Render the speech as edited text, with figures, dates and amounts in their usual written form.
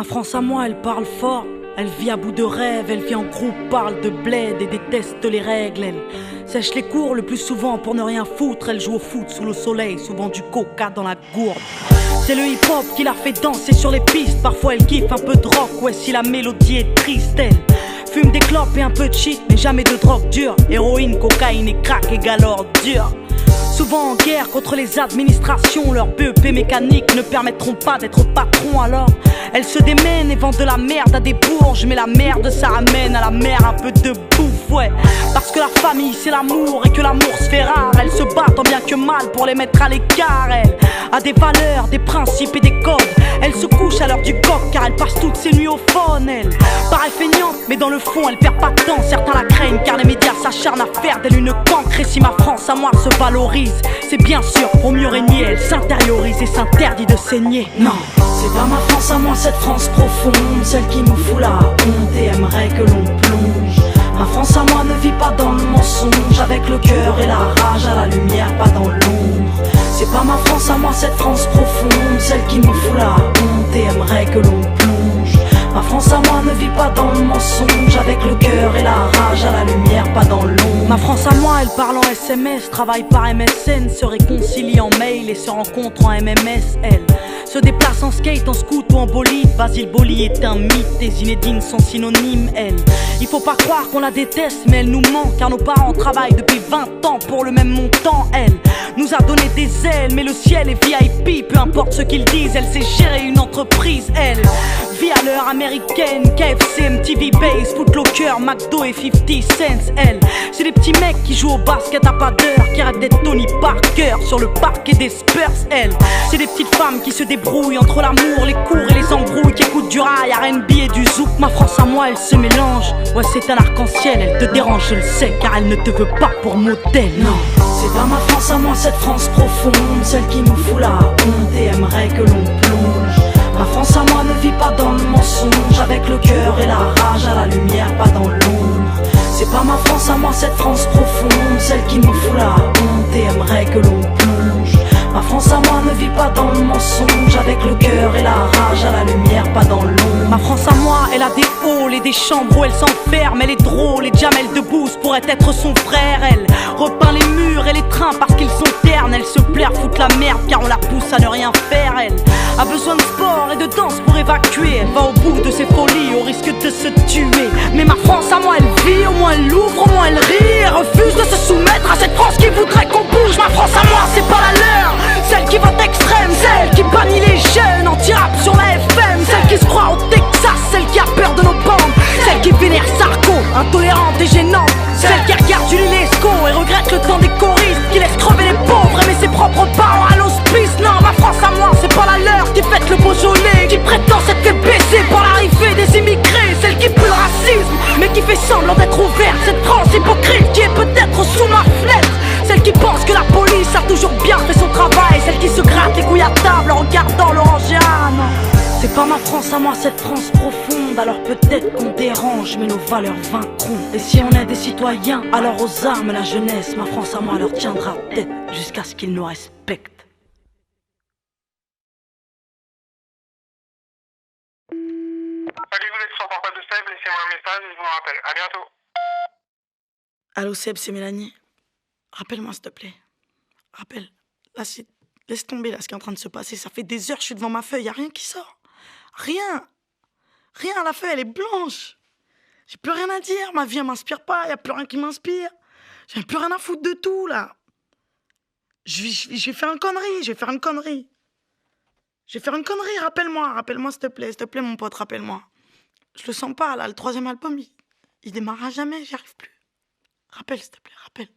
Ma France à moi, elle parle fort. Elle vit à bout de rêves, elle vit en groupe, parle de bled et déteste les règles. Elle sèche les cours le plus souvent pour ne rien foutre. Elle joue au foot sous le soleil, souvent du coca dans la gourde. C'est le hip-hop qui la fait danser sur les pistes. Parfois elle kiffe un peu de rock, ouais si la mélodie est triste. Elle fume des clopes et un peu de shit, mais jamais de drogue dure. Héroïne, cocaïne et crack égale ordure. Souvent en guerre contre les administrations, leurs BEP mécaniques ne permettront pas d'être patron. Alors elles se démènent et vendent de la merde à des bourges. Mais la merde ça ramène à la mer un peu de bouffe, ouais. Parce que la famille c'est l'amour et que l'amour se fait rare. Elles se battent tant bien que mal pour les mettre à l'écart. Elle a des valeurs, des principes et des codes. Elle se couche à l'heure du coq car elle passe toutes ses nuits au phone. Elle paraît feignante mais dans le fond elle perd pas de temps. Certains la craignent car les médias s'acharnent à faire d'elle une cancre. Et si ma France à moi se valorise, c'est bien sûr pour mieux régner. Elle s'intériorise et s'interdit de saigner. Non, c'est pas ma France à moi, cette France profonde, celle qui me fout la honte et aimerait que l'on plonge. Ma France à moi ne vit pas dans le mensonge, avec le cœur et la rage à la lumière, pas dans l'ombre. C'est pas ma France à moi, cette France profonde, celle qui me fout la honte et aimerait que l'on plonge. Ma France à moi ne vit pas dans le mensonge, avec le cœur et la rage à la lumière, pas dans l'ombre. Ma France à moi, elle parle en SMS, travaille par MSN, se réconcilie en mail et se rencontre en MMS. Elle se déplace en skate, en scoot ou en bolide. Basile Boli est un mythe, des Zinedine sont synonymes. Elle, il faut pas croire qu'on la déteste, mais elle nous ment, car nos parents travaillent depuis 20 ans pour le même montant. Elle nous a donné des ailes, mais le ciel est VIP, peu importe ce qu'ils disent, elle sait gérer une entreprise. Elle vit à l'heure américaine, KFC, MTV Base, Footlocker, McDo et 50 cents. Elle, c'est des petits mecs qui jouent au basket à pas d'heure, qui rêvent d'être Tony Parker sur le parquet des Spurs. Elle, c'est des petites femmes qui se débrouillent entre l'amour, les cours et les embrouilles, qui écoutent du rail, R&B et du zouk. Ma France à moi, elle se mélange, ouais c'est un arc-en-ciel. Elle te dérange, je le sais, car elle ne te veut pas pour modèle. Non, c'est pas ma France à moi, cette France profonde, celle qui me fout la honte et aimerait que l'on plonge. Ma France à moi ne vit pas dans le mensonge, avec le cœur et la rage à la lumière, pas dans l'ombre. C'est pas ma France à moi, cette France profonde, celle qui me fout la honte et aimerait que l'on plonge. Ma France à moi ne vit pas dans le mensonge, avec le cœur et la rage à la lumière, pas dans l'ombre. Ma France à moi, elle a des halls et des chambres où elle s'enferme. Elle est drôle et Jamel Debbouze pourrait être son frère. Elle repeint les murs et les trains parce qu'ils sont ternes. Elle se plaire, foutre la merde car on la pousse à ne rien faire. Elle a besoin de sport et de danse pour évacuer. Elle va au bout de ses folies au risque de se tuer. Mais ma France à moi, elle vit, au moins elle ouvre, au moins elle rit. Elle refuse de se soumettre à cette France qui voudrait qu'on bouge. Ma France à moi, c'est pas la leur, celle qui vote extrême, celle qui bannit les jeunes anti-rap sur la FM, celle qui se croit au Texas, celle qui a peur de nos bandes, celle qui vénère Sarko, intolérante et gênante, celle qui regarde Julie Lescaut et regrette le temps des choristes, qui laisse crever les pauvres, aimer ses propres parents à l'hospice. Non, ma France à moi, c'est pas la leur, qui fête le Beaujolais, qui prétend s'être fait baisser par l'arrivée des immigrés, celle qui pue le racisme, mais qui fait semblant d'être ouverte, cette France hypocrite qui est peut-être sous ma fenêtre, celle qui pense que la police a toujours bien fait son travail, celle qui se gratte les couilles à table en regardant l'Orangeade. C'est pas ma France à moi, cette France profonde, alors peut-être qu'on dérange, mais nos valeurs vaincront. Et si on est des citoyens, alors aux armes la jeunesse, ma France à moi leur tiendra tête, jusqu'à ce qu'ils nous respectent. Salut, vous êtes sur le portable de Seb, laissez-moi un message et je vous rappelle. À bientôt. Allô Seb, c'est Mélanie. Rappelle-moi s'il te plaît. Rappelle. Là, laisse tomber là ce qui est en train de se passer. Ça fait des heures que je suis devant ma feuille, y a rien qui sort. Rien. Rien, la feuille elle est blanche. J'ai plus rien à dire, ma vie elle m'inspire pas, y a plus rien qui m'inspire. J'ai plus rien à foutre de tout là. Je vais faire une connerie, je vais faire une connerie. Rappelle-moi s'il te plaît mon pote, rappelle-moi. Je le sens pas là, le troisième album il démarrera jamais, j'y arrive plus. Rappelle s'il te plaît, rappelle.